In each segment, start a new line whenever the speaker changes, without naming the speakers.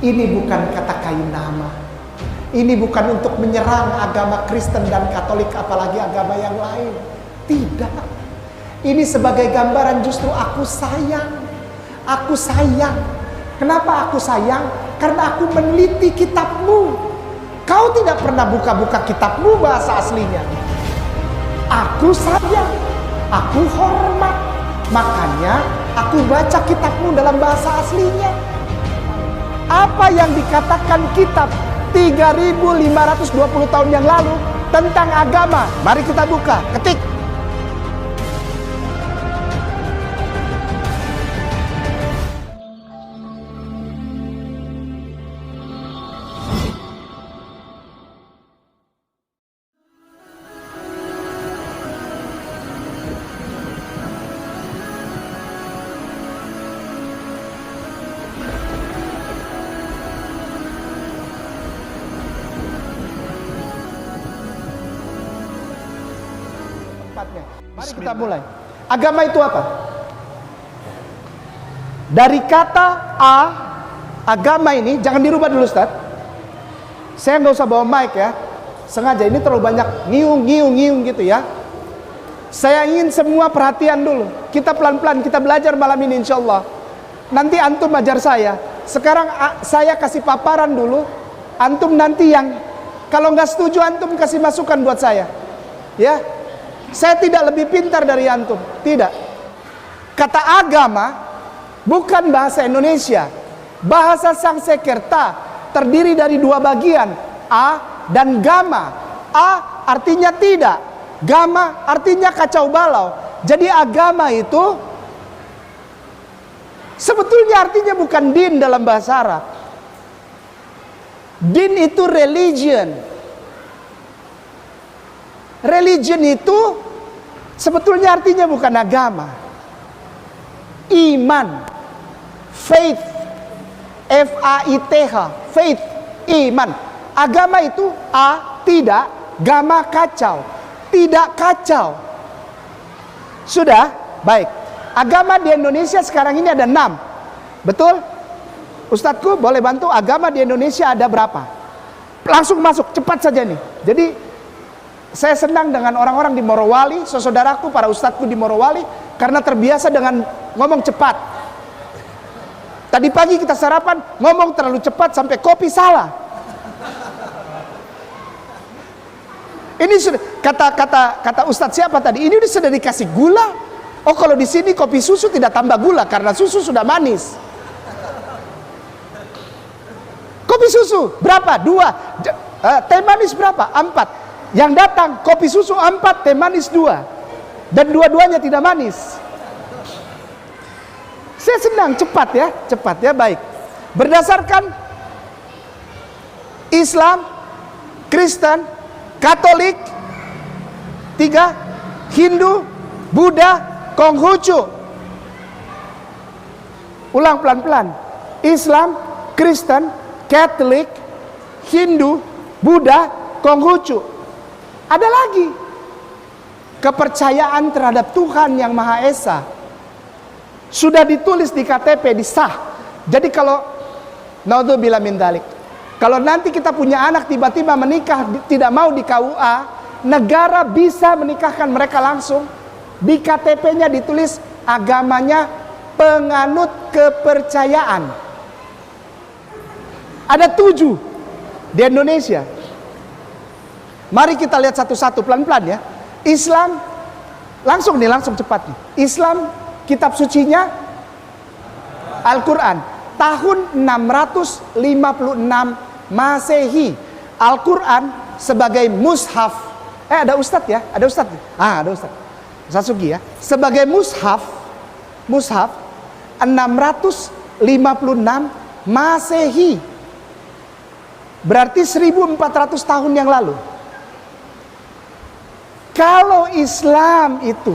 Ini bukan kata kayu nama. Ini bukan untuk menyerang agama Kristen dan Katolik, apalagi agama yang lain. Tidak. Ini sebagai gambaran justru aku sayang. Aku sayang. Kenapa aku sayang? Karena aku meneliti kitabmu. Kau tidak pernah buka-buka kitabmu bahasa aslinya. Aku sayang. Aku hormat. Makanya aku baca kitabmu dalam bahasa aslinya. Apa yang dikatakan kitab 3520 tahun yang lalu tentang agama? Mari kita buka, ketik. Mari kita mulai. Agama itu apa? Dari kata A, agama ini, jangan dirubah dulu Ustaz. Saya nggak usah bawa mic ya. Sengaja, ini terlalu banyak ngiung gitu ya. Saya ingin semua perhatian dulu. Kita pelan-pelan, kita belajar malam ini insya Allah. Nanti antum ajar saya. Sekarang saya kasih paparan dulu. Antum nanti yang, kalau nggak setuju antum kasih masukan buat saya. Ya. Saya tidak lebih pintar dari antum, tidak. Kata agama bukan bahasa Indonesia. Bahasa Sanskerta terdiri dari dua bagian, a dan gama. A artinya tidak, gama artinya kacau balau. Jadi agama itu sebetulnya artinya bukan din dalam bahasa Arab. Din itu religion. Religion itu sebetulnya artinya bukan agama. Iman, faith, F-A-I-T-H, faith, iman. Agama itu A, tidak, gama kacau, tidak kacau. Sudah? Baik. Agama di Indonesia sekarang ini ada 6. Betul? Ustadzku boleh bantu, agama di Indonesia ada berapa? Langsung masuk, cepat saja nih. Jadi saya senang dengan orang-orang di Morowali, saudaraku, para ustadzku di Morowali, karena terbiasa dengan ngomong cepat. Tadi pagi kita sarapan, ngomong terlalu cepat sampai kopi salah. Ini sudah kata ustadz siapa tadi? Ini sudah dikasih gula. Oh, kalau di sini kopi susu tidak tambah gula karena susu sudah manis. Kopi susu berapa? 2. Teh manis berapa? 4. Yang datang kopi susu 4, teh manis 2. Dan dua-duanya tidak manis. Saya senang, cepat ya, baik. Berdasarkan Islam, Kristen, Katolik, 3, Hindu, Buddha, Konghucu. Ulang pelan-pelan. Islam, Kristen, Katolik, Hindu, Buddha, Konghucu. Ada lagi kepercayaan terhadap Tuhan yang Maha Esa. Sudah ditulis di KTP, disah. Jadi kalau naudzubillah min dzalik, kalau nanti kita punya anak tiba-tiba menikah tidak mau di KUA, negara bisa menikahkan mereka langsung. Di KTP-nya ditulis agamanya penganut kepercayaan. Ada 7 di Indonesia. Mari kita lihat satu-satu pelan-pelan ya. Islam, langsung cepat nih. Islam, kitab sucinya Al-Quran. Tahun 656 Masehi. Al-Quran sebagai mushaf. Ada ustadz ya? Ada ustadz? Ada ustadz. Sasugi ya. Sebagai mushaf 656 Masehi. Berarti 1400 tahun yang lalu. Kalau Islam itu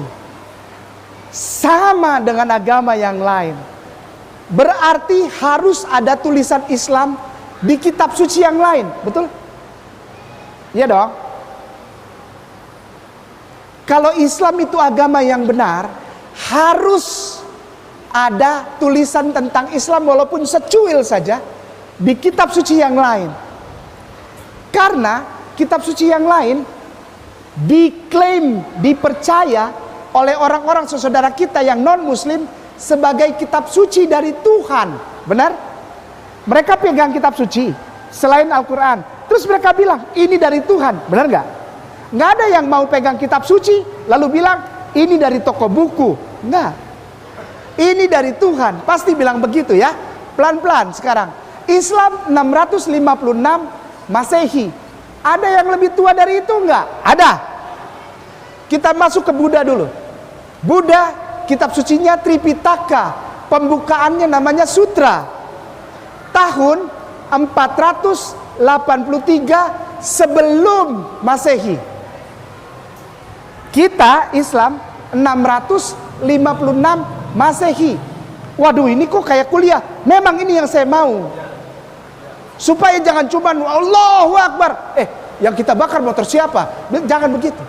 sama dengan agama yang lain, berarti harus ada tulisan Islam di kitab suci yang lain, betul? Iya dong. Kalau Islam itu agama yang benar, harus ada tulisan tentang Islam walaupun secuil saja di kitab suci yang lain. Karena kitab suci yang lain diklaim, dipercaya oleh orang-orang saudara kita yang non-muslim sebagai kitab suci dari Tuhan. Benar? Mereka pegang kitab suci selain Al-Quran. Terus mereka bilang, ini dari Tuhan. Benar nggak? Nggak ada yang mau pegang kitab suci lalu bilang, ini dari toko buku. Nggak. Ini dari Tuhan. Pasti bilang begitu ya. Pelan-pelan sekarang. Islam 656 Masehi. Ada yang lebih tua dari itu nggak? Ada. Kita masuk ke Buddha dulu. Buddha, kitab sucinya Tripitaka. Pembukaannya namanya Sutra. Tahun 483 sebelum Masehi. Kita Islam 656 Masehi. Waduh, ini kok kayak kuliah. Memang ini yang saya mau. Supaya jangan cuma Allahu Akbar. Yang kita bakar motor siapa? Jangan begitu.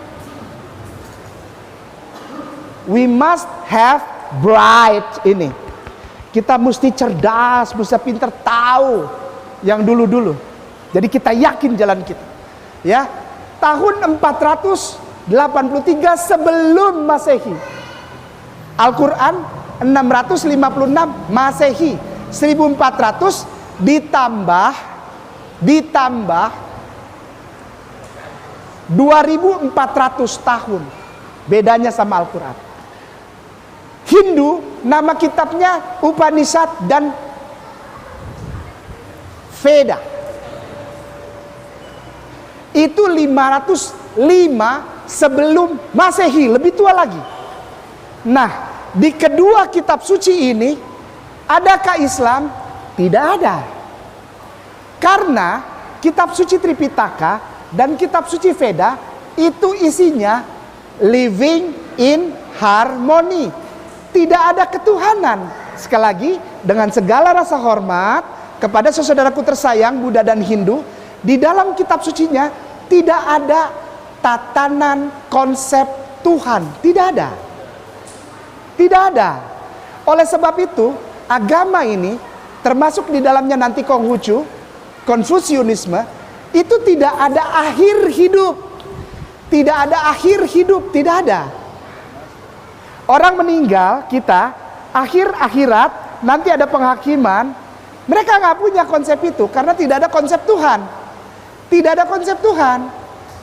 We must have bright ini. Kita mesti cerdas, mesti pintar tahu yang dulu-dulu. Jadi kita yakin jalan kita. Ya, tahun 483 sebelum Masehi. Al-Quran 656 Masehi. 1400 ditambah 2400 tahun bedanya sama Al-Quran. Hindu nama kitabnya Upanishad dan Veda. Itu 505 sebelum Masehi, lebih tua lagi. Nah, di kedua kitab suci ini adakah Islam? Tidak ada. Karena kitab suci Tripitaka dan kitab suci Veda itu isinya living in harmony. Tidak ada ketuhanan. Sekali lagi, dengan segala rasa hormat kepada saudaraku tersayang Buddha dan Hindu, di dalam kitab sucinya tidak ada tatanan konsep Tuhan. Tidak ada. Tidak ada. Oleh sebab itu, agama ini termasuk di dalamnya nanti Konghucu, Konfusianisme, itu tidak ada akhir hidup. Tidak ada akhir hidup, tidak ada. Orang meninggal kita, akhirat, nanti ada penghakiman. Mereka nggak punya konsep itu karena tidak ada konsep Tuhan. Tidak ada konsep Tuhan.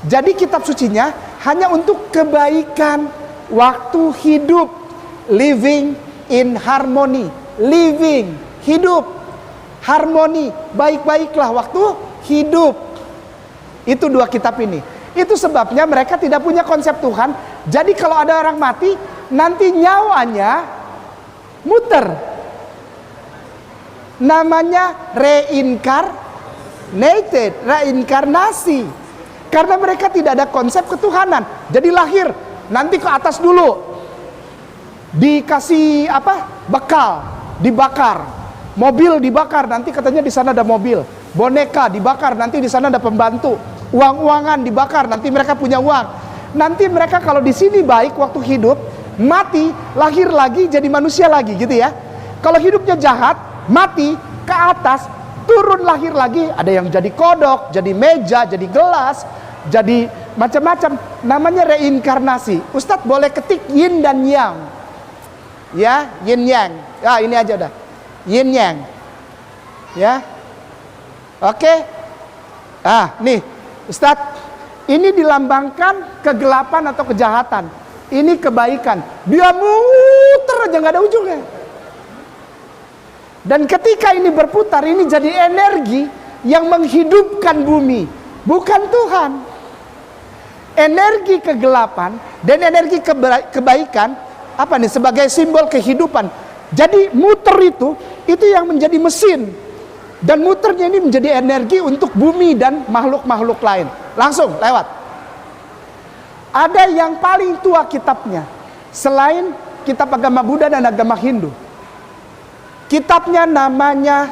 Jadi kitab sucinya hanya untuk kebaikan waktu hidup. Living in harmony. Living, hidup, harmoni, baik-baiklah waktu hidup. Itu dua kitab ini. Itu sebabnya mereka tidak punya konsep Tuhan. Jadi kalau ada orang mati, nanti nyawanya muter. Namanya reinkarnasi. Karena mereka tidak ada konsep ketuhanan. Jadi lahir, nanti ke atas dulu. Dikasih bekal, dibakar. Mobil dibakar, nanti katanya di sana ada mobil. Boneka dibakar, nanti di sana ada pembantu. Uang-uangan dibakar, nanti mereka punya uang. Nanti mereka kalau di sini baik waktu hidup, mati, lahir lagi jadi manusia lagi gitu ya. Kalau hidupnya jahat, mati, ke atas, turun lahir lagi. Ada yang jadi kodok, jadi meja, jadi gelas, jadi macam-macam. Namanya reinkarnasi. Ustadz boleh ketik yin dan yang. Ya, yin yang. Ya, ini aja udah. Yin yang. Ya. Oke. Nih, Ustadz, ini dilambangkan kegelapan atau kejahatan. Ini kebaikan. Dia muter aja nggak ada ujungnya. Dan ketika ini berputar, ini jadi energi yang menghidupkan bumi, bukan Tuhan. Energi kegelapan dan energi kebaikan sebagai simbol kehidupan. Jadi muter itu yang menjadi mesin. Dan muternya ini menjadi energi untuk bumi dan makhluk-makhluk lain. Langsung lewat. Ada yang paling tua kitabnya selain kitab agama Buddha dan agama Hindu. Kitabnya namanya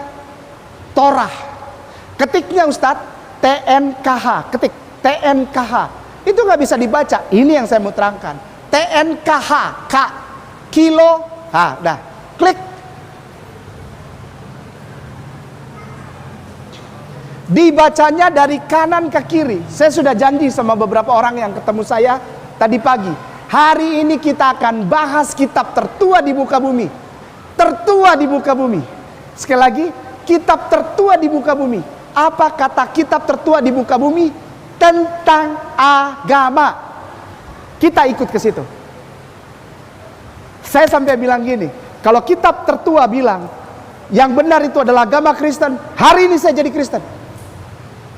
Torah. Ketiknya Ustadz TNKH. Ketik TNKH. Itu nggak bisa dibaca. Ini yang saya mau terangkan. TNKH. K. Kilo. Dah. Klik. Dibacanya dari kanan ke kiri. Saya sudah janji sama beberapa orang yang ketemu saya tadi pagi. Hari ini kita akan bahas kitab tertua di muka bumi. Tertua di muka bumi. Sekali lagi, kitab tertua di muka bumi. Apa kata kitab tertua di muka bumi? Tentang agama. Kita ikut ke situ. Saya sampai bilang gini, kalau kitab tertua bilang yang benar itu adalah agama Kristen, hari ini saya jadi Kristen.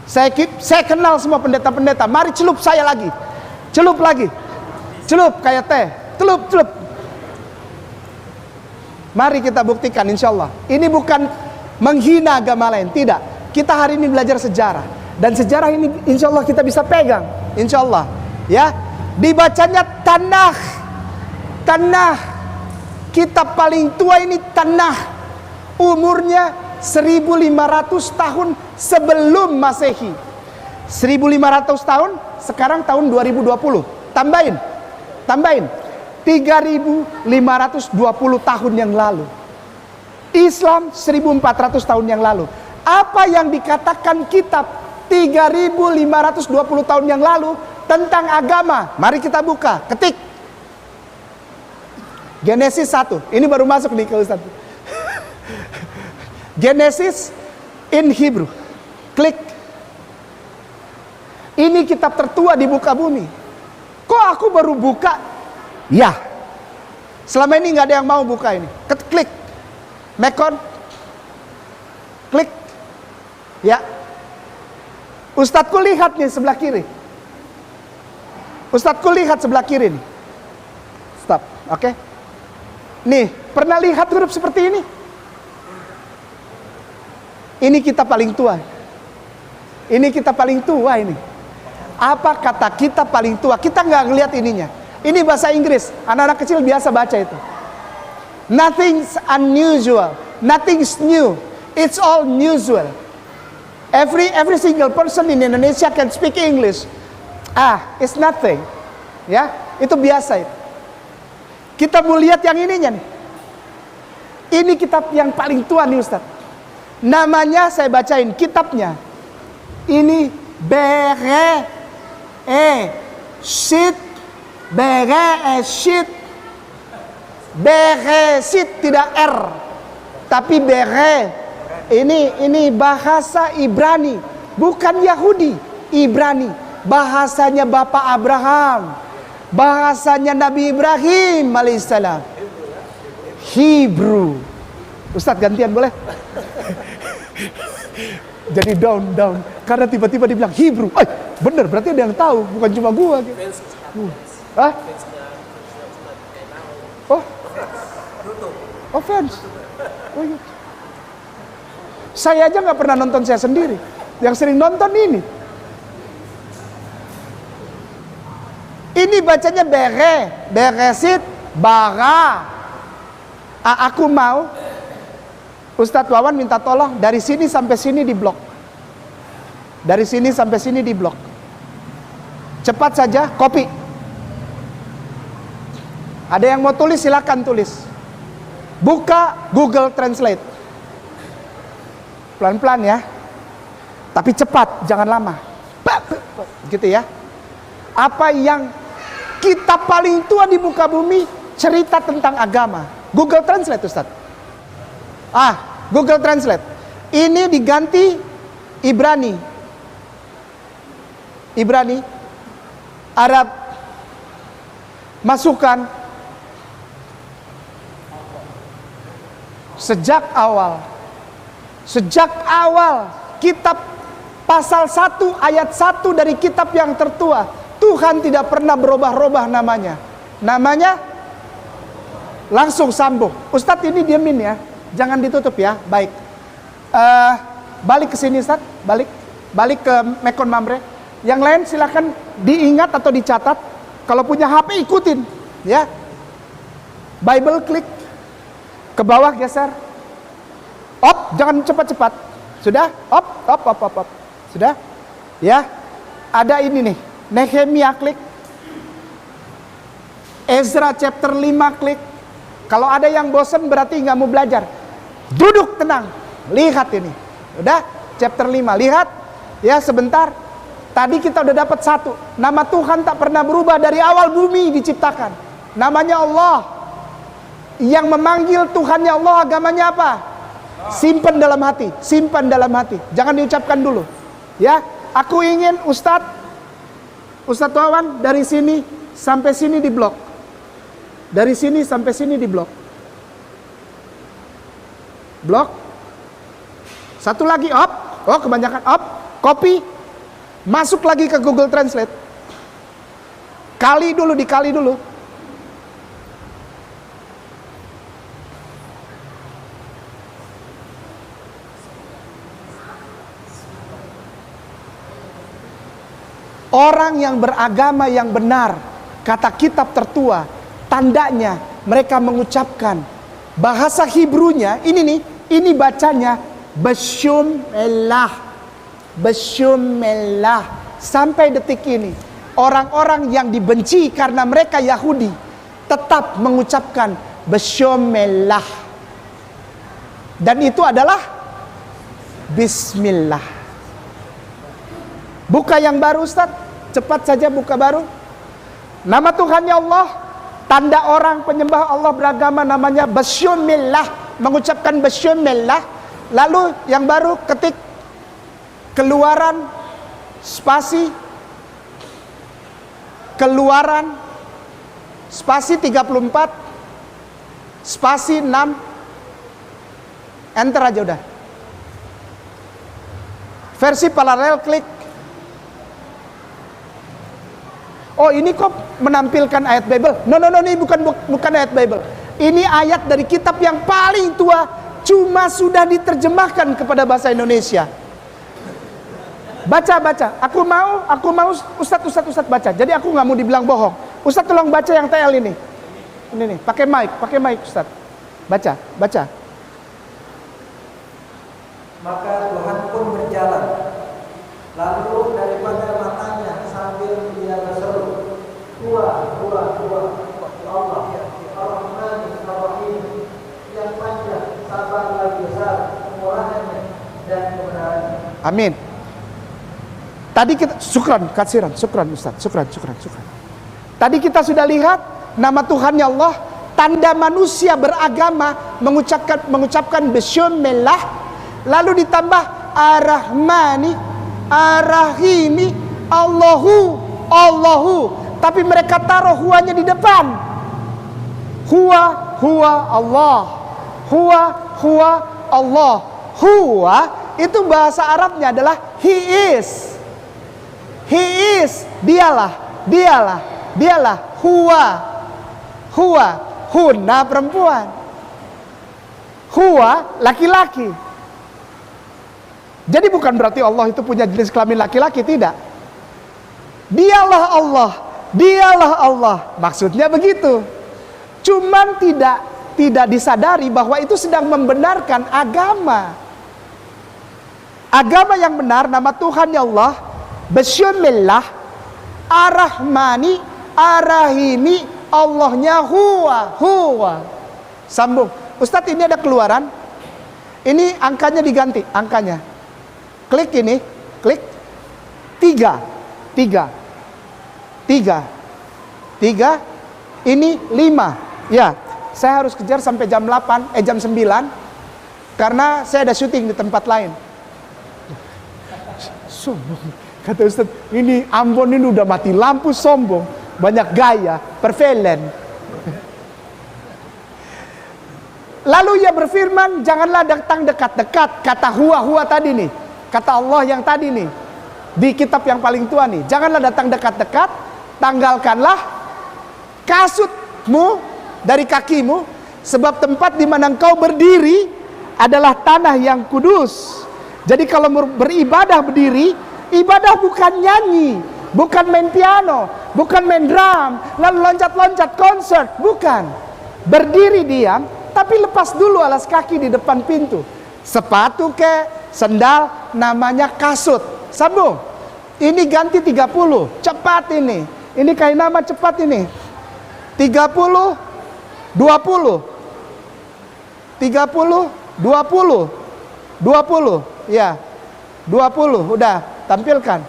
Saya kenal semua pendeta-pendeta. Mari celup saya lagi. Celup lagi. Celup kayak teh. Celup. Mari kita buktikan insya Allah. Ini bukan menghina agama lain. Tidak. Kita hari ini belajar sejarah. Dan sejarah ini insya Allah kita bisa pegang. Insya Allah. Ya. Dibacanya Tanakh. Kitab paling tua ini Tanakh. Umurnya 1500 tahun sebelum Masehi. 1500 tahun, sekarang tahun 2020. Tambahin 3520 tahun yang lalu. Islam 1400 tahun yang lalu. Apa yang dikatakan kitab 3520 tahun yang lalu tentang agama? Mari kita buka, ketik Genesis 1. Ini baru masuk nih ke Ustaz. Genesis in Hebrew. Klik. Ini kitab tertua di muka bumi. Kok aku baru buka? Ya. Selama ini nggak ada yang mau buka ini. Klik. Mekon. Klik. Ya. Ustadzku lihat nih sebelah kiri. Ustadzku lihat sebelah kiri nih. Stop. Oke. Nih, pernah lihat huruf seperti ini? Ini kitab paling tua. Ini kitab paling tua ini. Apa kata kitab paling tua? Kita nggak ngelihat ininya. Ini bahasa Inggris. Anak-anak kecil biasa baca itu. Nothing's unusual. Nothing's new. It's all usual. Every single person in Indonesia can speak English. It's nothing. Ya, itu biasa itu. Kita mau lihat yang ininya nih. Ini kitab yang paling tua nih Ustaz. Namanya saya bacain kitabnya. Ini Bereshit. Bereshit tidak R. Tapi ini bahasa Ibrani, bukan Yahudi. Ibrani, bahasanya Bapak Abraham, bahasanya Nabi Ibrahim alaihissalam. Hebrew. Ustadz gantian boleh? Jadi down karena tiba-tiba dibilang Hebrew. Bener, berarti ada yang tahu, bukan cuma gua gitu. Fans. Oh iya. Saya aja nggak pernah nonton saya sendiri. Yang sering nonton ini. Ini bacanya Bereshit, bara. Aku mau Ustadz Wawan minta tolong dari sini sampai sini di blok. Dari sini sampai sini di blok. Cepat saja, copy. Ada yang mau tulis silakan tulis. Buka Google Translate. Pelan-pelan ya. Tapi cepat, jangan lama. Gitu ya. Apa yang kitab paling tua di muka bumi cerita tentang agama? Google Translate Ustadz. Google Translate. Ini diganti Ibrani. Arab. Masukkan. Sejak awal kitab pasal 1 ayat 1 dari kitab yang tertua, Tuhan tidak pernah berubah-ubah namanya. Namanya langsung sambung. Ustadz ini diamin ya. Jangan ditutup ya. Baik. Balik ke sini Ustadz. Balik ke Mekon Mamre. Yang lain silakan diingat atau dicatat. Kalau punya HP ikutin. Ya. Bible klik. Ke bawah geser. Jangan cepat-cepat. Sudah? Op. Sudah? Ya. Ada ini nih. Nehemia klik. Ezra chapter 5 klik. Kalau ada yang bosan berarti nggak mau belajar. Duduk tenang. Lihat ini. Udah? Chapter 5. Lihat. Ya sebentar. Tadi kita udah dapat satu. Nama Tuhan tak pernah berubah dari awal bumi diciptakan. Namanya Allah. Yang memanggil Tuhannya Allah, agamanya apa? Simpan dalam hati. Simpan dalam hati. Jangan diucapkan dulu. Ya, aku ingin Ustadz Wawan dari sini sampai sini di blok. Dari sini sampai sini di blok. Blok. Satu lagi op. Oh, kebanyakan op. Copy. Masuk lagi ke Google Translate. Dikali dulu. Orang yang beragama yang benar, kata kitab tertua, tandanya mereka mengucapkan bahasa Hebrunya, ini bacanya Bashum Elah. Sampai detik ini orang-orang yang dibenci karena mereka Yahudi tetap mengucapkan Bashum Elah. Dan itu adalah Bismillah. Buka yang baru Ustaz, cepat saja buka baru. Nama Tuhannya Allah, tanda orang penyembah Allah beragama namanya Basyumillah, mengucapkan Basyumillah. Lalu yang baru ketik Keluaran spasi 34 spasi 6, enter aja udah. Versi paralel klik. Oh, ini kok menampilkan ayat Bible? No, ini bukan ayat Bible. Ini ayat dari kitab yang paling tua, cuma sudah diterjemahkan kepada bahasa Indonesia. Baca. Aku mau Ustadz baca. Jadi aku nggak mau dibilang bohong. Ustadz tolong baca yang TL ini. Ini nih, pakai mic Ustadz. Baca.
Maka Tuhan pun berjalan. Lalu daripada matanya sambil dia berseru, Tuhan, Allah, Ar-Rahman, Ar-Rahim, yang panjang, sabar lagi besar, kemurahannya dan kebenarannya.
Amin. Tadi kita syukran Ustaz. Tadi kita sudah lihat nama Tuhannya Allah, tanda manusia beragama mengucapkan Bismillah, lalu ditambah Ar-Rahmani, Ar-Rahimi, Allahu. Tapi mereka taruh huanya di depan. Huwa Allah. Huwa Allah. Huwa itu bahasa Arabnya adalah He is. Dialah. Huwa. Hunna perempuan. Huwa laki-laki. Jadi bukan berarti Allah itu punya jenis kelamin laki-laki, tidak. Dialah Allah. Maksudnya begitu. Cuman tidak disadari bahwa itu sedang membenarkan agama. Agama yang benar, nama Tuhan ya Allah, Bismillah, Ar-Rahmani, Ar-Rahimi, Allahnya huwa. Sambung. Ustadz, ini ada keluaran. Ini angkanya diganti, angkanya. Klik ini, klik 3, ini 5. Ya, saya harus kejar sampai jam 9 karena saya ada syuting di tempat lain. Sombong, kata Ustadz, ini Ambon ini udah mati lampu, sombong, banyak gaya, pervelen. Lalu ia berfirman, janganlah datang dekat-dekat, kata huwa tadi nih, kata Allah yang tadi nih, di kitab yang paling tua nih, janganlah datang dekat-dekat, tanggalkanlah kasutmu dari kakimu, sebab tempat di mana engkau berdiri adalah tanah yang kudus. Jadi kalau beribadah berdiri, ibadah bukan nyanyi, bukan main piano, bukan main drum, lalu loncat-loncat konser, bukan. Berdiri diam, tapi lepas dulu alas kaki di depan pintu. Sepatu sendal, namanya kasut. Sambung. Ini ganti 30, cepat ini. Ini kayak nama cepat ini. 30, 20. 30, 20. 20, ya. 20, udah. tampilkan.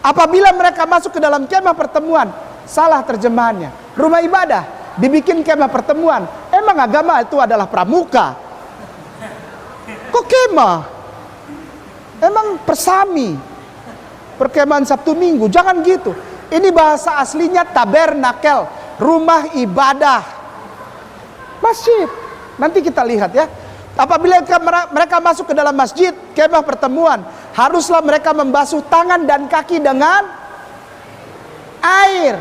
Apabila mereka masuk ke dalam kemah pertemuan, salah terjemahannya. Rumah ibadah dibikin kemah pertemuan. Emang agama itu adalah pramuka? Kok kemah? Emang persami, perkemahan Sabtu Minggu? Jangan gitu. Ini bahasa aslinya tabernakel, rumah ibadah, masjid. Nanti kita lihat ya. Apabila mereka masuk ke dalam masjid, kemah pertemuan, haruslah mereka membasuh tangan dan kaki dengan air.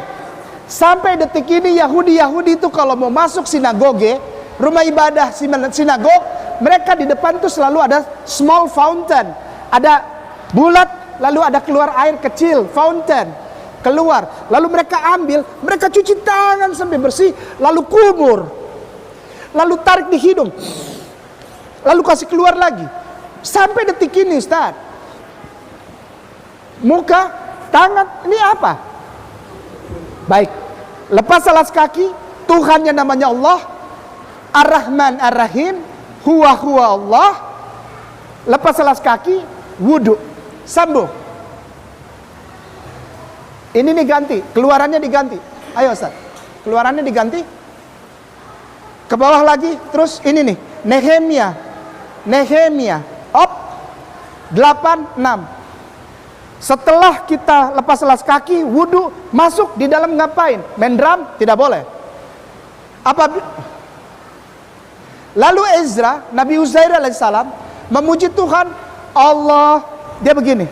Sampai detik ini Yahudi itu kalau mau masuk sinagoge, rumah ibadah sinagog, mereka di depan tuh selalu ada small fountain. Ada bulat, lalu ada keluar air kecil, fountain, keluar. Lalu mereka ambil, mereka cuci tangan sampai bersih, lalu kumur, lalu tarik di hidung, lalu kasih keluar lagi. Sampai detik ini Ustaz. Muka, tangan, ini apa? Baik, lepas alas kaki, Tuhannya namanya Allah, Ar-Rahman Ar-Rahim, Huwa Allah. Lepas alas kaki, wudhu, sambung. Ini nih ganti, keluarannya diganti. Ayo Ustaz, keluarannya diganti. Ke bawah lagi, terus ini nih, Nehemia, op, 8:6. Setelah kita lepas alas kaki, wudhu, masuk di dalam ngapain? Main drum? Tidak boleh. Lalu Ezra, Nabi Uzair alaihissalam, memuji Tuhan Allah. Dia begini,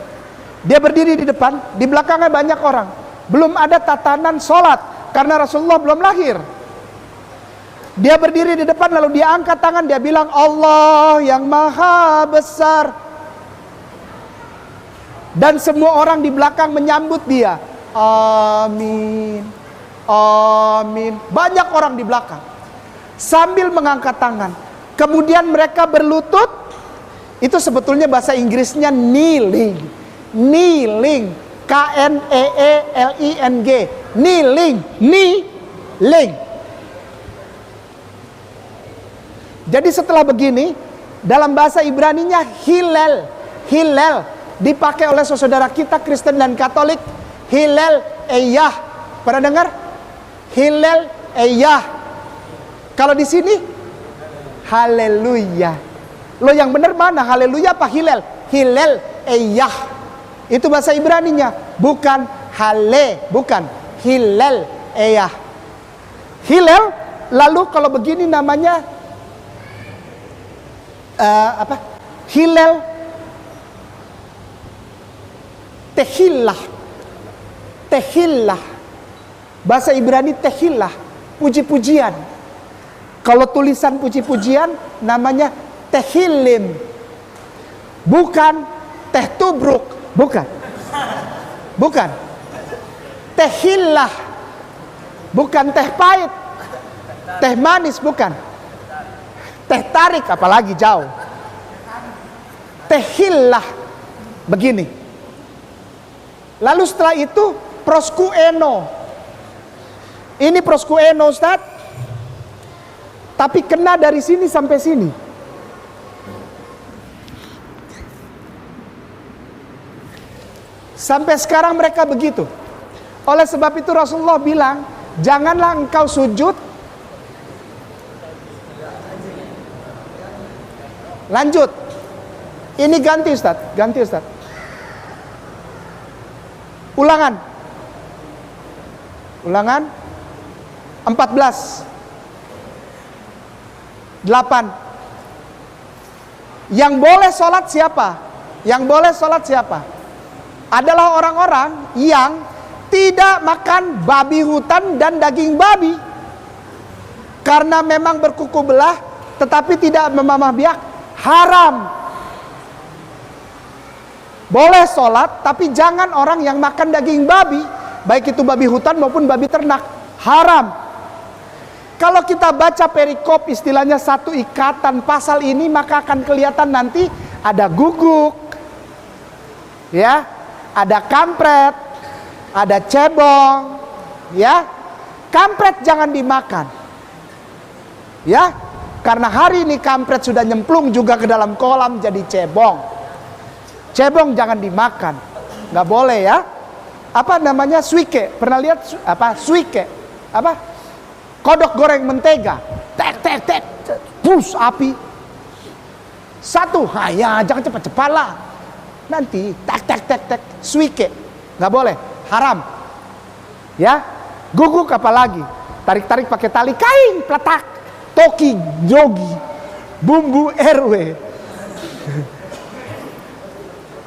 dia berdiri di depan, di belakangnya banyak orang. Belum ada tatanan sholat, karena Rasulullah belum lahir. Dia berdiri di depan, lalu dia angkat tangan, dia bilang, Allah yang maha besar. Dan semua orang di belakang menyambut dia, amin, amin. Banyak orang di belakang sambil mengangkat tangan. Kemudian mereka berlutut. Itu sebetulnya bahasa Inggrisnya kneeling, K-N-E-E-L-I-N-G, kneeling. Jadi setelah begini, dalam bahasa Ibraninya Hillel dipakai oleh saudara kita Kristen dan Katolik, Hillel Eyah. Pernah dengar? Hillel Eyah. Kalau di sini haleluya. Lo yang benar mana? Haleluya apa Hillel? Hillel Eyah. Itu bahasa Ibraninya, bukan bukan Hillel Eyah. Hillel, lalu kalau begini namanya Hillel Tehillah. Bahasa Ibrani Tehillah, puji-pujian. Kalau tulisan puji-pujian namanya Tehillim, bukan teh tubruk, bukan Tehillah, bukan teh pahit, teh manis, bukan teh tarik, apalagi jauh. Tehillah, begini. Lalu setelah itu proskueno. Ini proskueno Ustaz, tapi kena dari sini sampai sini. Sampai sekarang mereka begitu. Oleh sebab itu Rasulullah bilang, janganlah engkau sujud. Lanjut. Ini ganti Ustaz. Ulangan 14 8. Yang boleh sholat siapa? Adalah orang-orang yang tidak makan babi hutan dan daging babi, karena memang berkuku belah tetapi tidak memamah biak, haram. Boleh sholat, tapi jangan orang yang makan daging babi, baik itu babi hutan maupun babi ternak, haram. Kalau kita baca perikop, istilahnya satu ikatan pasal ini, maka akan kelihatan nanti ada guguk, ya, ada kampret, ada cebong, ya. Kampret jangan dimakan, ya. Karena hari ini kampret sudah nyemplung juga ke dalam kolam jadi cebong. Cebong jangan dimakan, nggak boleh ya. Apa namanya, suike? Pernah lihat apa suike? Apa? Kodok goreng mentega. Tek tek tek, bus api. Satu, ya jangan cepat-cepat lah. Nanti tek tek tek tek, suike, nggak boleh, haram. Ya, guguk apalagi, tarik-tarik pakai tali kain, peletak, toki, jogi, bumbu RW.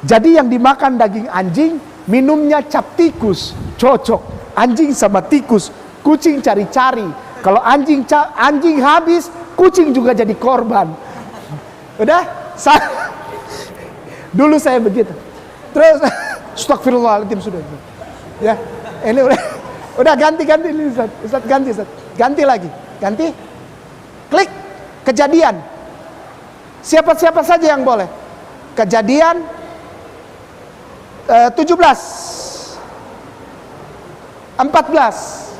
Jadi yang dimakan daging anjing, minumnya cap tikus, cocok. Anjing sama tikus, kucing cari-cari. Kalau anjing habis, kucing juga jadi korban. Udah? Dulu saya begitu. Terus, astagfirullahaladzim sudah. Ya, ini udah ganti ini Ustaz, ganti lagi, ganti. Klik Kejadian. Siapa saja yang boleh. Kejadian 17, 14.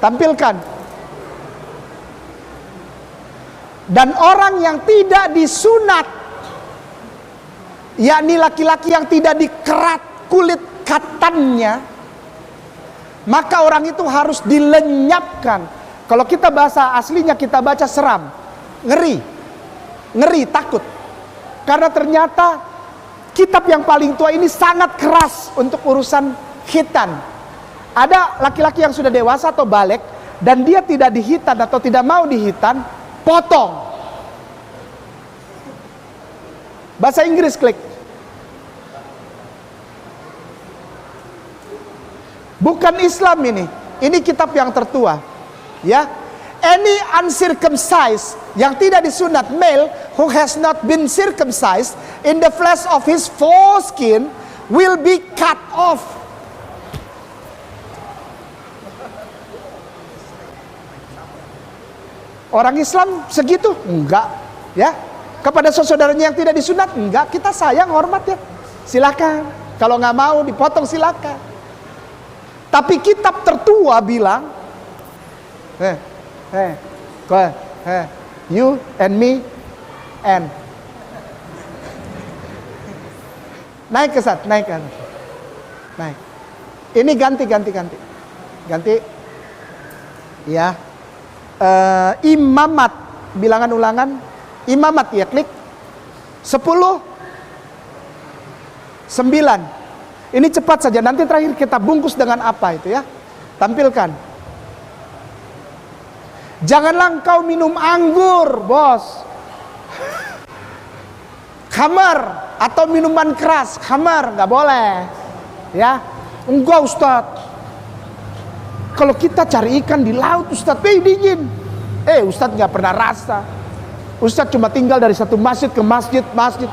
Tampilkan. Dan orang yang tidak disunat, yakni laki-laki yang tidak dikerat kulit katannya, maka orang itu harus dilenyapkan. Kalau kita bahasa aslinya kita baca seram, ngeri, takut. Karena ternyata kitab yang paling tua ini sangat keras untuk urusan khitan. Ada laki-laki yang sudah dewasa atau balik dan dia tidak dihitan atau tidak mau dihitan, potong. Bahasa Inggris, klik. Bukan Islam ini kitab yang tertua. Ya, any uncircumcised, yang tidak disunat male who has not been circumcised in the flesh of his foreskin will be cut off. Orang Islam segitu? Enggak, ya. Kepada saudaranya yang tidak disunat? Enggak, kita sayang, hormat ya. Silakan. Kalau nggak mau dipotong silakan. Tapi kitab tertua bilang, you and me and naik ke saat, naik. Ini ganti. Ya. Imamat, bilangan ulangan imamat ya, klik 10 9. Ini cepat saja, nanti terakhir kita bungkus dengan apa itu ya. Tampilkan. Janganlah engkau minum anggur, bos. Khamar atau minuman keras, khamar nggak boleh. Ya, enggak Ustaz. Kalau kita cari ikan di laut, Ustaz, dingin. Ustaz nggak pernah rasa. Ustaz cuma tinggal dari satu masjid ke masjid.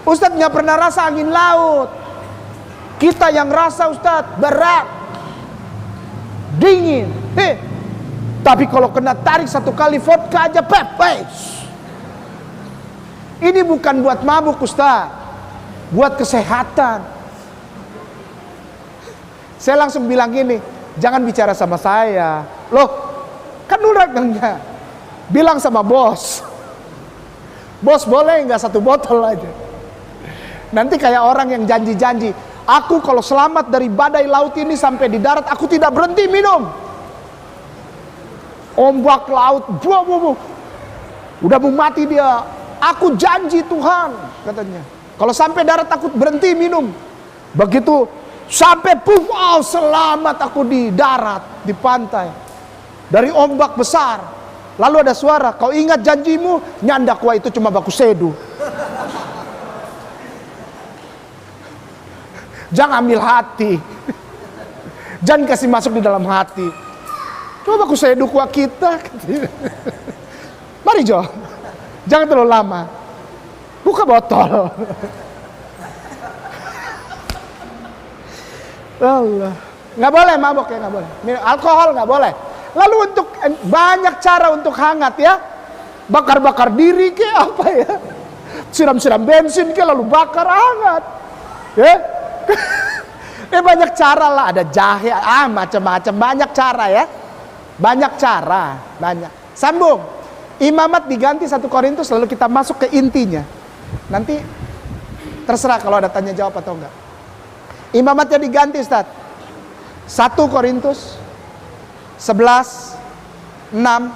Ustaz nggak pernah rasa angin laut. Kita yang rasa, Ustaz, berat, dingin. Tapi kalau kena tarik satu kali vodka aja, pepes. Ini bukan buat mabuk, Ustaz, buat kesehatan. Saya langsung bilang gini, jangan bicara sama saya. Loh, kan udah bilang sama bos. Bos boleh nggak satu botol aja? Nanti kayak orang yang janji-janji, aku kalau selamat dari badai laut ini sampai di darat, aku tidak berhenti minum. Ombak laut, udah mau mati dia. Aku janji Tuhan, katanya. Kalau sampai darat aku berhenti minum. Begitu sampai selamat aku di darat, di pantai. Dari ombak besar. Lalu ada suara, kau ingat janjimu? Nyandak, wah itu cuma baku sedu. Jangan ambil hati. Jangan kasih masuk di dalam hati. Coba baku sedu kuah kita. Mari Jo, jangan terlalu lama. Buka botol. Allah, nggak boleh mabok ya, nggak boleh. Minum alkohol nggak boleh. Lalu untuk banyak cara untuk hangat ya, bakar-bakar diri ke apa ya, siram-siram bensin ke lalu bakar hangat, ya. Banyak cara lah, ada jahe, macam-macam banyak cara ya. Banyak cara, banyak. Sambung. Imamat diganti 1 Korintus, lalu kita masuk ke intinya. Nanti terserah kalau ada tanya jawab atau enggak. Imamatnya diganti, Ustaz. 1 Korintus 11:6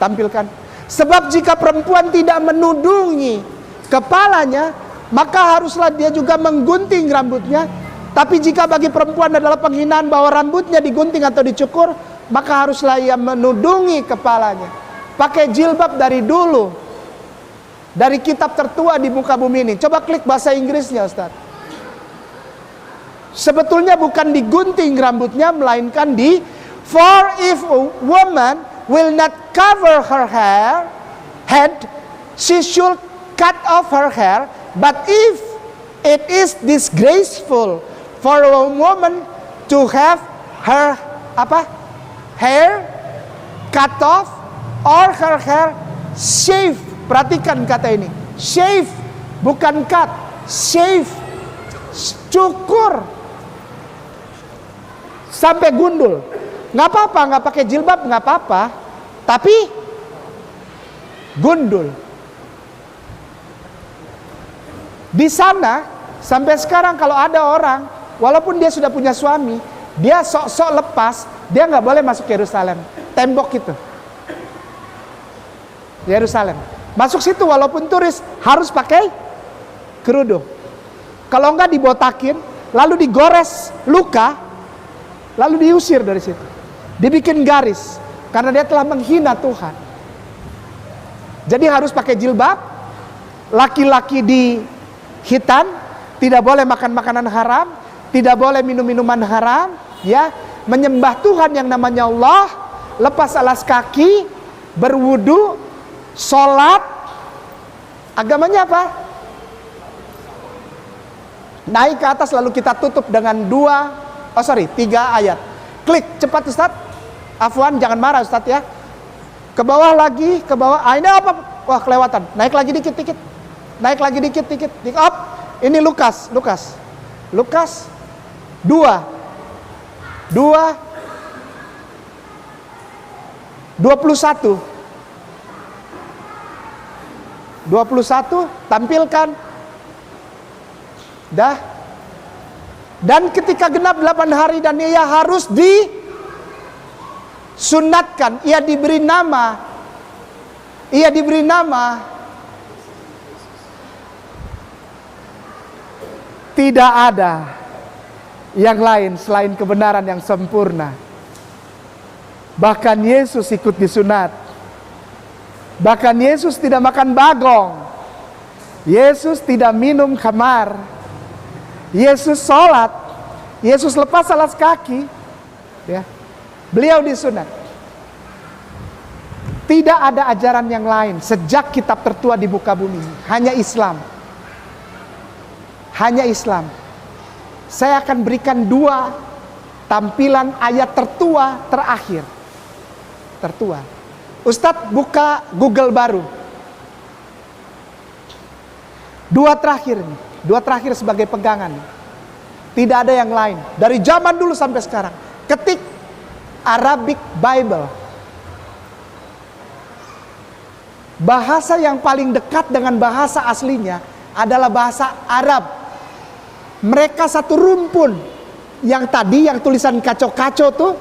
tampilkan. Sebab jika perempuan tidak menudungi kepalanya, maka haruslah dia juga menggunting rambutnya. Tapi jika bagi perempuan adalah penghinaan bahwa rambutnya digunting atau dicukur, maka haruslah ia menudungi kepalanya. Pakai jilbab dari dulu, dari kitab tertua di muka bumi ini. Coba klik bahasa Inggrisnya, Ustaz. Sebetulnya bukan digunting rambutnya, melainkan for if a woman will not cover her head, she should cut off her hair. But if it is disgraceful for a woman to have her hair cut off or her hair shave. Perhatikan kata ini, shave, bukan cut, shave, cukur sampai gundul. Nggak apa-apa, nggak pakai jilbab nggak apa-apa, tapi gundul. Di sana sampai sekarang kalau ada orang, walaupun dia sudah punya suami, dia sok-sok lepas, dia nggak boleh masuk Yerusalem. Tembok itu, Yerusalem. Masuk situ walaupun turis harus pakai kerudung. Kalau enggak dibotakin, lalu digores luka, lalu diusir dari situ. Dibikin garis karena dia telah menghina Tuhan. Jadi harus pakai jilbab. Laki-laki di hitan tidak boleh makan makanan haram, tidak boleh minum minuman haram, ya, menyembah Tuhan yang namanya Allah, lepas alas kaki, berwudu, sholat. Agamanya apa? Naik ke atas lalu kita tutup dengan 3 ayat. Klik cepat Ustaz. Afwan, jangan marah Ustaz ya. Ke bawah lagi, ke bawah. Ini apa? Wah, kelewatan. Naik lagi dikit-dikit. Naik lagi dikit-dikit. Up. Ini Lukas 21 tampilkan. Dah. Dan ketika genap 8 hari dan ia harus disunatkan, ia diberi nama tidak ada yang lain selain kebenaran yang sempurna. Bahkan Yesus ikut disunat. Bahkan Yesus tidak makan bagong. Yesus tidak minum khamar. Yesus sholat. Yesus lepas alas kaki. Ya. Beliau disunat. Tidak ada ajaran yang lain sejak kitab tertua di muka bumi. Hanya Islam. Hanya Islam. Saya akan berikan 2 tampilan ayat tertua terakhir. Tertua. Ustadz buka Google baru. 2 terakhir nih. 2 terakhir sebagai pegangan. Tidak ada yang lain. Dari zaman dulu sampai sekarang. Ketik Arabic Bible. Bahasa yang paling dekat dengan bahasa aslinya adalah bahasa Arab. Mereka satu rumpun. Yang tadi yang tulisan kacau-kacau tuh,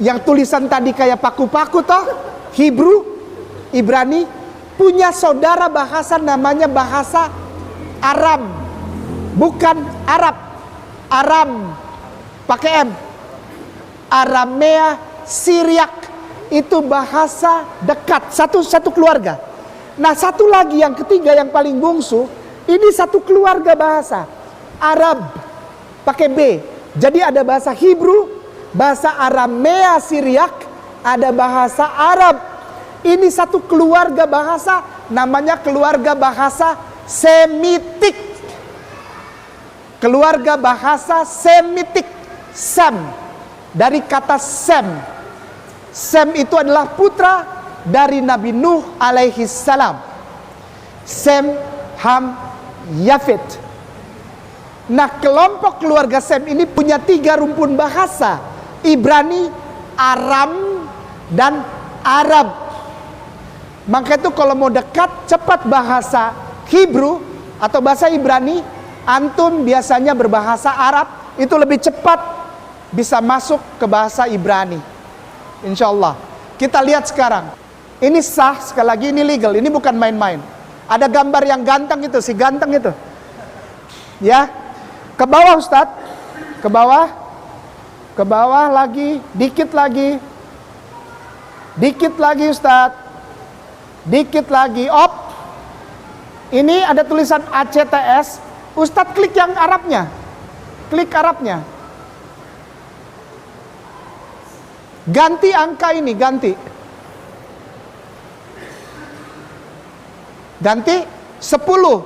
yang tulisan tadi kayak paku-paku toh, Hebrew, Ibrani, punya saudara bahasa namanya bahasa Aram. Bukan Arab. Aram pakai M. Aramea Syriak. Itu bahasa dekat, satu keluarga. Nah, satu lagi yang ketiga yang paling bungsu, ini satu keluarga bahasa Arab pakai B. Jadi ada bahasa Hebrew, bahasa Aramea Syriak, ada bahasa Arab. Ini satu keluarga bahasa, namanya keluarga bahasa Semitik. Keluarga bahasa Semitik. Sem, dari kata Sem. Sem itu adalah putra dari Nabi Nuh alaihi salam. Sem, Ham, Yafet. Nah, kelompok keluarga Sem ini punya 3 rumpun bahasa. Ibrani, Aram, dan Arab. Maka itu kalau mau dekat cepat bahasa Hebrew atau bahasa Ibrani, antum biasanya berbahasa Arab, itu lebih cepat bisa masuk ke bahasa Ibrani. Insya Allah. Kita lihat sekarang. Ini sah, sekali lagi ini legal, ini bukan main-main. Ada gambar yang ganteng itu, si ganteng itu. Ya, ke bawah Ustadz, ke bawah lagi, dikit lagi Ustadz, dikit lagi, op. Ini ada tulisan ACTS, Ustadz klik yang Arabnya, klik Arabnya. Ganti angka ini, ganti 10.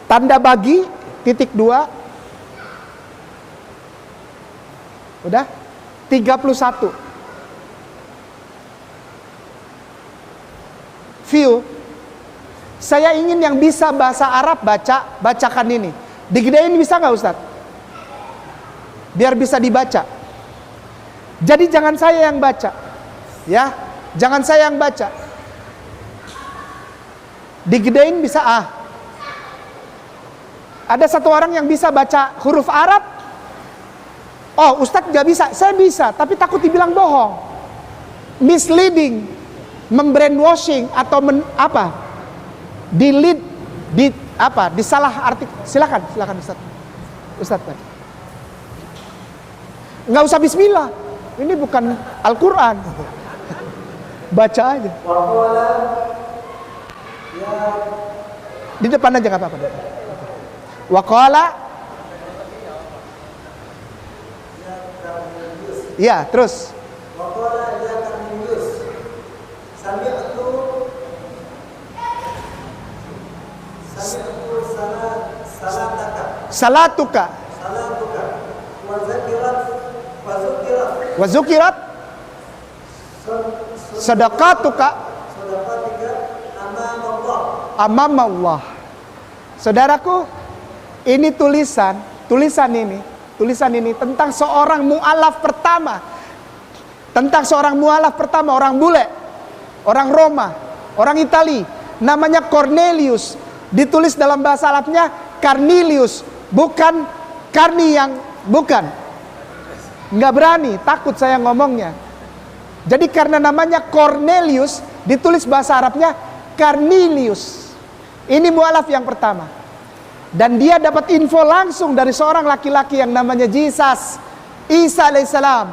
Tanda bagi, titik 2. Udah? 31. View. Saya ingin yang bisa bahasa Arab bacakan ini. Digedein bisa nggak Ustadz? Biar bisa dibaca. Jadi jangan saya yang baca. Ya, jangan saya yang baca. Digedein bisa Ada satu orang yang bisa baca huruf Arab. Oh, Ustadz nggak bisa. Saya bisa, tapi takut dibilang bohong, misleading, membrainwashing atau disalah arti. Silakan Ustadz. Nggak usah bismillah. Ini bukan Al-Quran. Baca aja. Di depan aja nggak apa-apa. Waqala. Ya, terus.
Waqala ya Karnelius, sami'tu
Salatuka. Wa zukirat. Sadaqatuka. Amam Allah. Saudaraku, ini tulisan ini tentang seorang mu'alaf pertama. Orang bule, orang Roma, orang Itali, namanya Cornelius. Ditulis dalam bahasa Arabnya Carnelius, bukan Karni yang bukan. Nggak berani, takut saya ngomongnya. Jadi karena namanya Cornelius, ditulis bahasa Arabnya Carnelius. Ini mu'alaf yang pertama. Dan dia dapat info langsung dari seorang laki-laki yang namanya Jesus, Isa alaihissalam,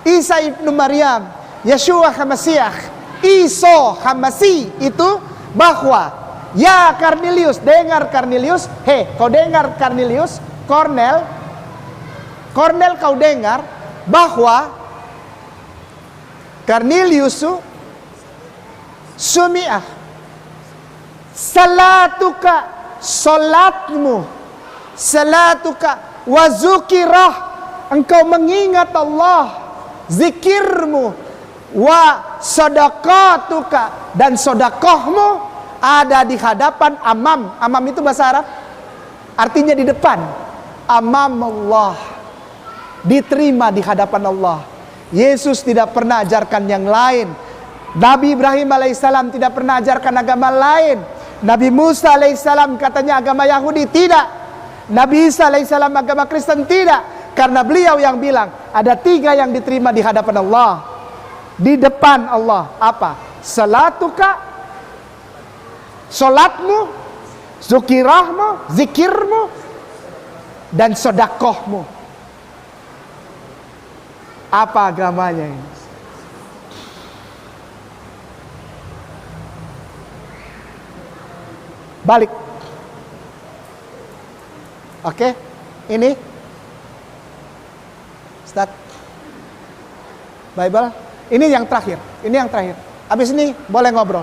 Isa ibnu Maryam, Yeshua Hamasiah, Iso Hamasi, itu bahwa ya Cornelius, dengar Cornelius, kau dengar Cornelius, Cornel kau dengar bahwa Cornelius sumi'ah salatuka, salatuka wa zukirah, engkau mengingat Allah, zikirmu, wa sadaqatuka, dan sodakohmu ada di hadapan amam itu bahasa Arab, artinya di depan, amam Allah, diterima di hadapan Allah. Yesus tidak pernah ajarkan yang lain. Nabi Ibrahim alaihissalam tidak pernah ajarkan agama lain. Nabi Musa alaihissalam katanya agama Yahudi, tidak. Nabi Isa alaihissalam agama Kristen, tidak. Karena beliau yang bilang ada 3 yang diterima di hadapan Allah, di depan Allah. Apa? Salatuka, solatmu, zukirahmu, zikirmu, dan sodakohmu. Apa agamanya ini? Balik. Oke, ini Ustaz Bible. Ini yang terakhir. Habis ini boleh ngobrol.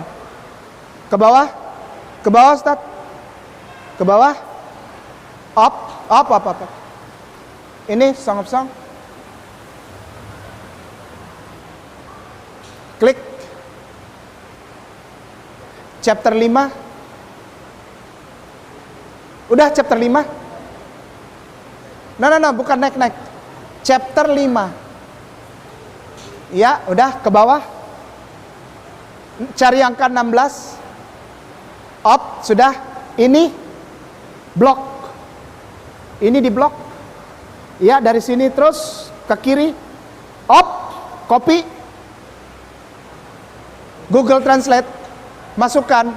Ke bawah Ustaz. Ke bawah. Up. Ini Song of Song. Klik. Chapter 5. Udah chapter 5? No, bukan naik. Chapter 5. Ya, udah ke bawah. Cari angka 16. Up, sudah. Ini blok. Ini di blok. Ya, dari sini terus ke kiri. Up, copy. Google Translate. Masukkan.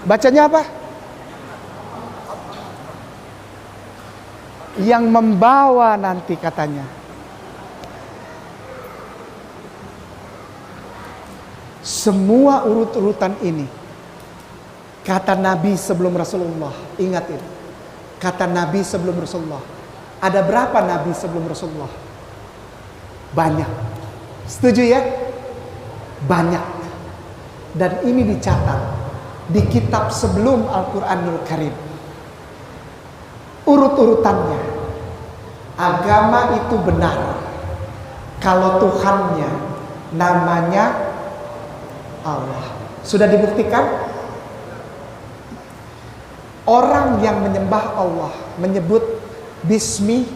Bacanya apa? Yang membawa nanti katanya. Semua urut-urutan ini kata Nabi sebelum Rasulullah. Ingat ini. Kata Nabi sebelum Rasulullah. Ada berapa Nabi sebelum Rasulullah? Banyak. Setuju ya? Banyak. Dan ini dicatat di kitab sebelum Al-Quranul Karim. Urut-urutannya. Agama itu benar kalau Tuhannya namanya Allah. Sudah dibuktikan? Orang yang menyembah Allah menyebut Bismi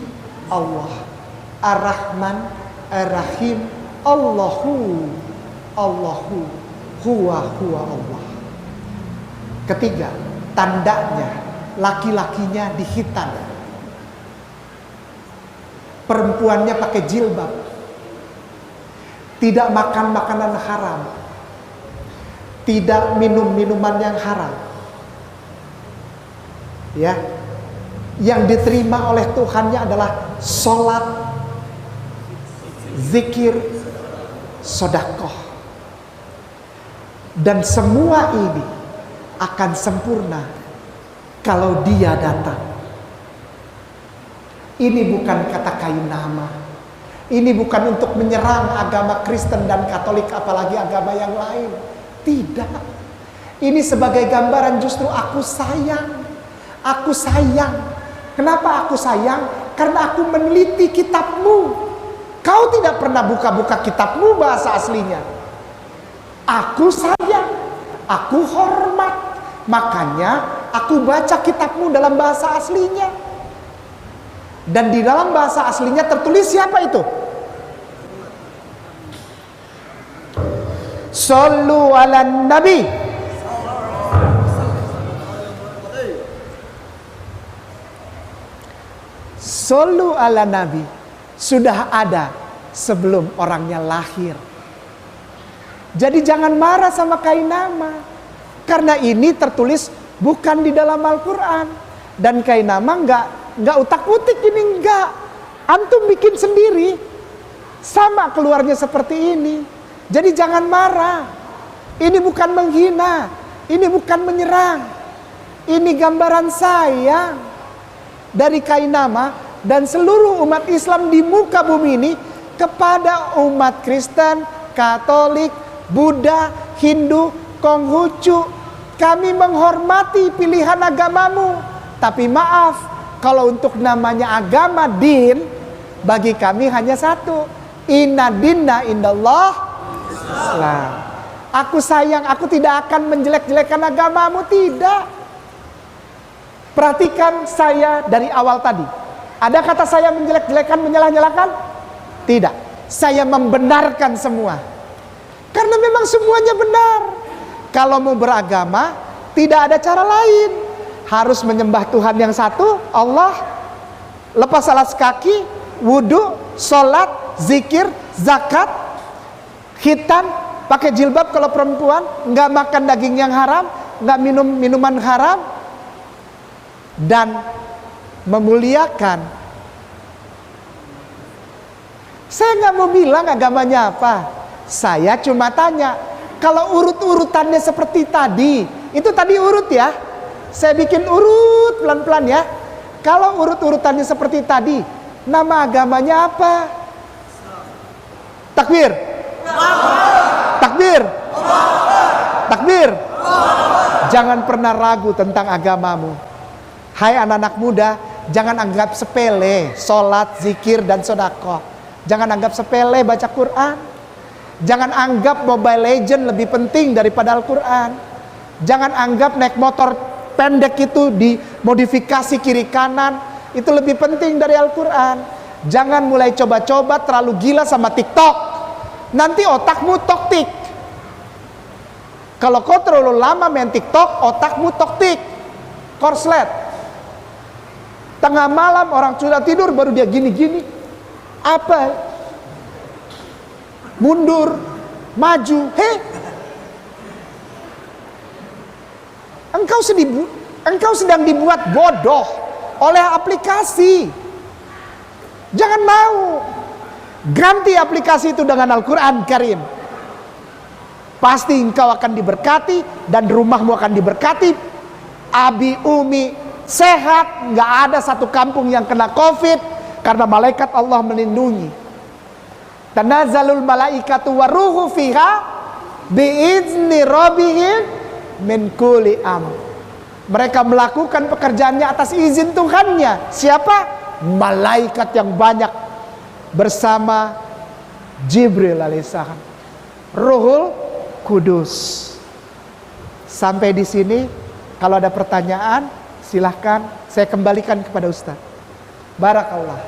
Allah, Ar-Rahman, Ar-Rahim, Allahu, Allahu, Huwa Allah. Ketiga, tandanya laki-lakinya dihitan, perempuannya pakai jilbab, tidak makan makanan haram, tidak minum minuman yang haram. Ya, yang diterima oleh Tuhannya adalah sholat, zikir, sodakoh. Dan semua ini akan sempurna kalau dia datang. Ini bukan kata kayu nama. Ini bukan untuk menyerang agama Kristen dan Katolik, apalagi agama yang lain. Tidak. Ini sebagai gambaran justru aku sayang. Aku sayang. Kenapa aku sayang? Karena aku meneliti kitabmu. Kau tidak pernah buka-buka kitabmu bahasa aslinya. Aku sayang. Aku hormat. Makanya aku baca kitabmu dalam bahasa aslinya. Dan di dalam bahasa aslinya tertulis siapa itu? Sallu ala Nabi. Sallu ala Nabi sudah ada sebelum orangnya lahir. Jadi jangan marah sama kain nama, karena ini tertulis bukan di dalam Al-Quran. Dan kain nama nggak utak-utik, ini nggak. Antum bikin sendiri, sama keluarnya seperti ini. Jadi jangan marah. Ini bukan menghina, ini bukan menyerang. Ini gambaran sayang dari kain nama dan seluruh umat Islam di muka bumi ini kepada umat Kristen, Katolik, Buddha, Hindu, Konghucu. Kami menghormati pilihan agamamu, tapi maaf, kalau untuk namanya agama din, bagi kami hanya satu. Inna dinna indallah Islam. Aku sayang, aku tidak akan menjelek-jelekan agamamu, tidak. Perhatikan saya dari awal tadi. Ada kata saya menjelek-jelekan, menyalah-nyalakan? Tidak. Saya membenarkan semua. Karena memang semuanya benar. Kalau mau beragama, tidak ada cara lain. Harus menyembah Tuhan yang satu, Allah. Lepas alas kaki, wudhu, sholat, zikir, zakat, khitan, pakai jilbab kalau perempuan, nggak makan daging yang haram, nggak minum minuman haram, dan memuliakan. Saya nggak mau bilang agamanya apa. Saya cuma tanya, kalau urut-urutannya seperti tadi, itu tadi urut ya. Saya bikin urut pelan-pelan ya. Kalau urut-urutannya seperti tadi, nama agamanya apa? Takbir. Takbir. Takbir. Jangan pernah ragu tentang agamamu. Hai anak-anak muda, jangan anggap sepele sholat, zikir, dan sedekah. Jangan anggap sepele baca Quran. Jangan anggap Mobile Legend lebih penting daripada Al-Quran. Jangan anggap naik motor pendek itu dimodifikasi kiri kanan, Itu lebih penting dari Al-Quran. Jangan mulai coba-coba terlalu gila sama TikTok. Nanti otakmu toktik. Kalau kau terlalu lama main TikTok, otakmu toktik. Korslet. Tengah malam orang sudah tidur baru dia gini-gini. Apa? Mundur, maju. Engkau sedang dibuat bodoh oleh aplikasi. Jangan mau. Ganti aplikasi itu dengan Al-Quran Karim. Pasti engkau akan diberkati dan rumahmu akan diberkati. Abi Umi sehat, nggak ada satu kampung yang kena COVID karena malaikat Allah melindungi. Tanazzalul malaikatu waruhu fiha biizni rabbihim min kulli amr. Mereka melakukan pekerjaannya atas izin Tuhannya. Siapa? Malaikat yang banyak bersama Jibril alaihissalam, Ruhul Kudus. Sampai di sini. Kalau ada pertanyaan silahkan saya kembalikan kepada Ustaz. Barakallah.